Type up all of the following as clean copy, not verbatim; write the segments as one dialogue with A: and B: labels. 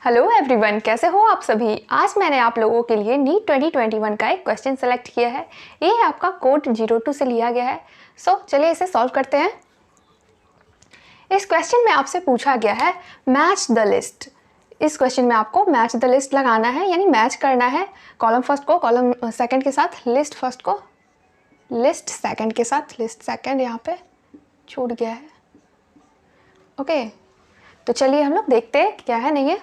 A: Hello everyone, कैसे हो आप सभी। आज मैंने आप लोगों के लिए नीट 2021 का एक क्वेश्चन सेलेक्ट किया है। ये आपका कोड 02 से लिया गया है। चलिए इसे सॉल्व करते हैं। इस क्वेश्चन में आपसे पूछा गया है मैच द लिस्ट। इस क्वेश्चन में आपको मैच द लिस्ट लगाना है, यानी मैच करना है कॉलम फर्स्ट को कॉलम सेकंड के साथ, लिस्ट फर्स्ट को लिस्ट सेकंड के साथ। लिस्ट सेकंड यहाँ पे छूट गया है। ओके, तो चलिए हम लोग देखते हैं क्या है नहीं है,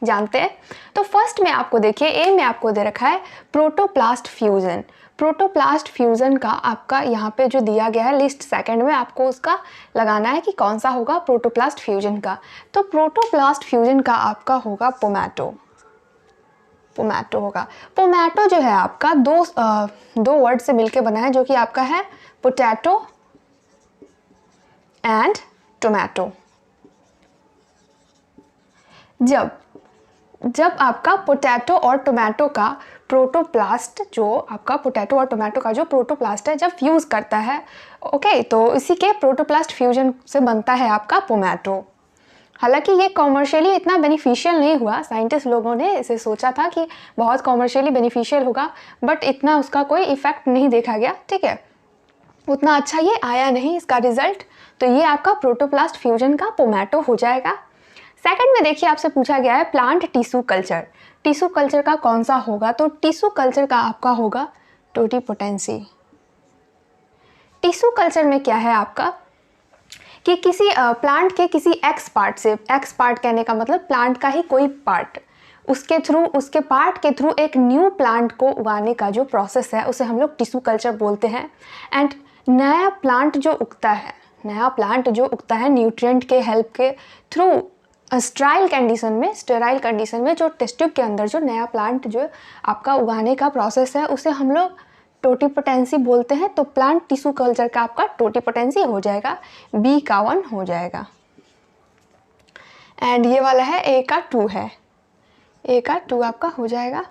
A: जानते हैं। तो फर्स्ट में आपको देखिए, ए में आपको दे रखा है प्रोटोप्लास्ट फ्यूजन। प्रोटोप्लास्ट फ्यूजन का आपका यहाँ पे जो दिया गया है लिस्ट सेकंड में, आपको उसका लगाना है कि कौन सा होगा प्रोटोप्लास्ट फ्यूजन का। तो प्रोटोप्लास्ट फ्यूजन का आपका होगा पोमैटो। पोमैटो होगा। पोमैटो जो है आपका दो वर्ड से मिलके बना है, जो कि आपका है पोटैटो एंड टोमेटो। जब आपका पोटैटो और टोमेटो का प्रोटोप्लास्ट, जो आपका पोटैटो और टोमेटो का जो प्रोटोप्लास्ट है, जब फ्यूज़ करता है, ओके, तो इसी के प्रोटोप्लास्ट फ्यूजन से बनता है आपका पोमैटो। हालांकि ये कॉमर्शियली इतना बेनिफिशियल नहीं हुआ। साइंटिस्ट लोगों ने इसे सोचा था कि बहुत कॉमर्शियली बेनिफिशियल होगा, बट इतना उसका कोई इफेक्ट नहीं देखा गया। ठीक है, उतना अच्छा ये आया नहीं इसका रिजल्ट। तो ये आपका प्रोटोप्लास्ट फ्यूजन का पोमैटो हो जाएगा। सेकंड में देखिए आपसे पूछा गया है plant tissue culture. Tissue culture का कौन सा होगा? तो टिश्यू कल्चर का आपका होगा टोटिपोटेंसी। टिश्यू कल्चर में क्या है आपका कि किसी प्लांट के किसी एक्स पार्ट से, एक्स पार्ट कहने का मतलब प्लांट का ही कोई पार्ट, उसके पार्ट के थ्रू एक न्यू प्लांट को उगाने का जो प्रोसेस है उसे हम लोग टिश्यू कल्चर बोलते हैं। एंड नया प्लांट जो उगता है न्यूट्रिएंट के हेल्प के थ्रू स्टेराइल कंडीशन में जो टेस्ट ट्यूब के अंदर जो नया प्लांट जो आपका उगाने का प्रोसेस है उसे हम लोग टोटिपोटेंसी बोलते हैं। तो प्लांट टिश्यू कल्चर का आपका टोटिपोटेंसी हो जाएगा, बी का 1 हो जाएगा। एंड ये वाला है ए का 2 है, ए का 2 आपका हो जाएगा।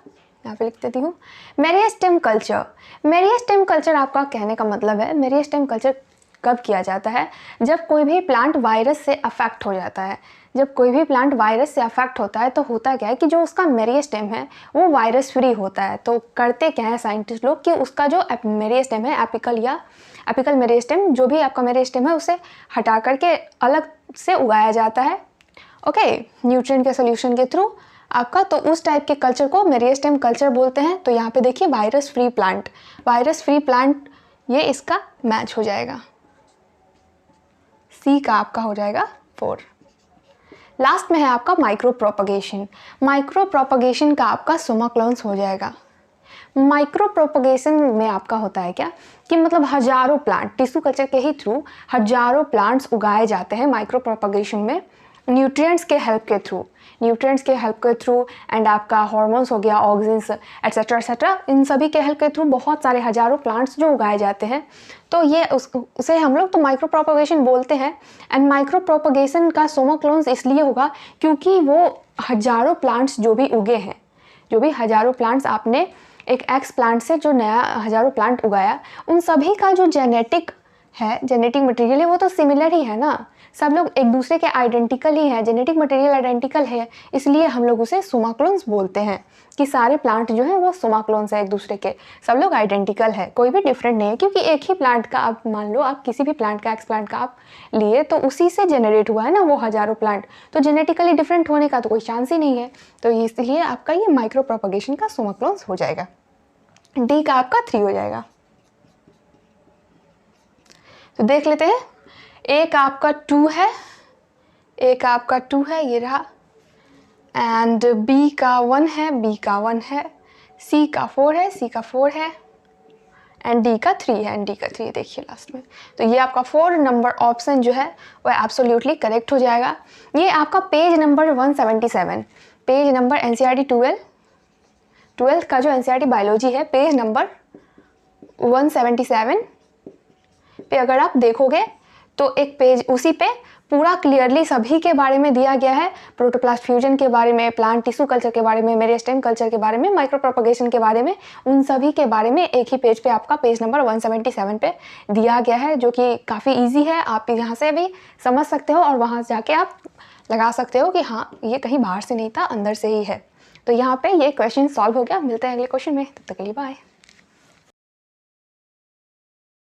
A: यहाँ पे लिख देती हूँ मेरिस्टेम कल्चर। मेरिस्टेम कल्चर आपका कहने का मतलब है, मेरिस्टेम कल्चर कब किया जाता है? जब कोई भी प्लांट वायरस से अफेक्ट हो जाता है। जब कोई भी प्लांट वायरस से अफेक्ट होता है तो होता क्या है कि जो उसका मेरिस्टेम है वो वायरस फ्री होता है। तो करते क्या है साइंटिस्ट लोग कि उसका जो मेरिस्टेम है, एपिकल मेरिस्टेम, जो भी आपका मेरिस्टेम है उसे हटा करके अलग से उगाया जाता है, ओके, न्यूट्रिएंट के सोल्यूशन के थ्रू आपका। तो उस टाइप के कल्चर को मेरिस्टेम कल्चर बोलते हैं। तो यहाँ पे देखिए वायरस फ्री प्लांट ये इसका मैच हो जाएगा, सी का आपका हो जाएगा 4। लास्ट में है आपका माइक्रो प्रोपगेशन का आपका सोमाक्लोन्स हो जाएगा। माइक्रो प्रोपगेशन में आपका होता है क्या कि मतलब हजारों प्लांट, टिश्यू कल्चर के ही थ्रू हजारों प्लांट्स उगाए जाते हैं माइक्रो प्रोपगेशन में, न्यूट्रिएंट्स के हेल्प के थ्रू एंड आपका हार्मोन्स हो गया, ऑक्सीजन्स एट्सेट्रा, इन सभी के हेल्प के थ्रू बहुत सारे हजारों प्लांट्स जो उगाए जाते हैं। तो ये उसे हम लोग तो माइक्रो प्रोपगेशन बोलते हैं। एंड माइक्रो प्रोपगेशन का सोमाक्लोन्स इसलिए होगा क्योंकि वो हजारों प्लांट्स जो भी उगे हैं, जो भी हजारों प्लांट्स आपने एक एक्स प्लांट से जो नया हजारों प्लांट उगाया, उन सभी का जो जेनेटिक मटेरियल है वो तो सिमिलर ही है ना। सब लोग एक दूसरे के आइडेंटिकल ही है, जेनेटिक मटेरियल आइडेंटिकल है, इसलिए हम लोग उसे सोमाक्लोन्स बोलते हैं कि सारे प्लांट जो है वो सोमाक्लोन्स है एक दूसरे के, सब लोग आइडेंटिकल है, कोई भी डिफरेंट नहीं है। क्योंकि एक ही प्लांट का, आप मान लो आप किसी भी प्लांट का, एक्स प्लांट का आप लिए तो उसी से जनरेट हुआ है ना वो हजारों प्लांट, तो जेनेटिकली डिफरेंट होने का तो कोई चांस ही नहीं है। तो इसलिए आपका ये माइक्रो प्रोपगेशन का सोमाक्लोन्स हो जाएगा, डी का आपका 3 हो जाएगा। तो देख लेते हैं, ए का आपका 2 है, ये रहा। एंड बी का 1 है, सी का 4 है, एंड डी का 3 है, देखिए लास्ट में। तो ये आपका 4 नंबर ऑप्शन जो है वो एब्सोल्युटली करेक्ट हो जाएगा। ये आपका page number 177, page number NCERT 12 का जो एनसीईआरटी बायोलॉजी है, पेज नंबर 177 पे अगर आप देखोगे तो एक पेज, उसी पे पूरा क्लियरली सभी के बारे में दिया गया है, प्रोटोप्लास्ट फ्यूजन के बारे में, प्लांट टिश्यू कल्चर के बारे में, मेरिस्टेम कल्चर के बारे में, माइक्रो प्रोपगेशन के बारे में, उन सभी के बारे में एक ही पेज पे आपका पेज नंबर 177 पे दिया गया है, जो कि काफ़ी इजी है। आप यहाँ से भी समझ सकते हो और वहाँ जाके आप लगा सकते हो कि हाँ ये कहीं बाहर से नहीं था, अंदर से ही है। तो यहाँ पे ये क्वेश्चन सॉल्व हो गया। मिलते हैं अगले क्वेश्चन में, तब तक के लिए बाय।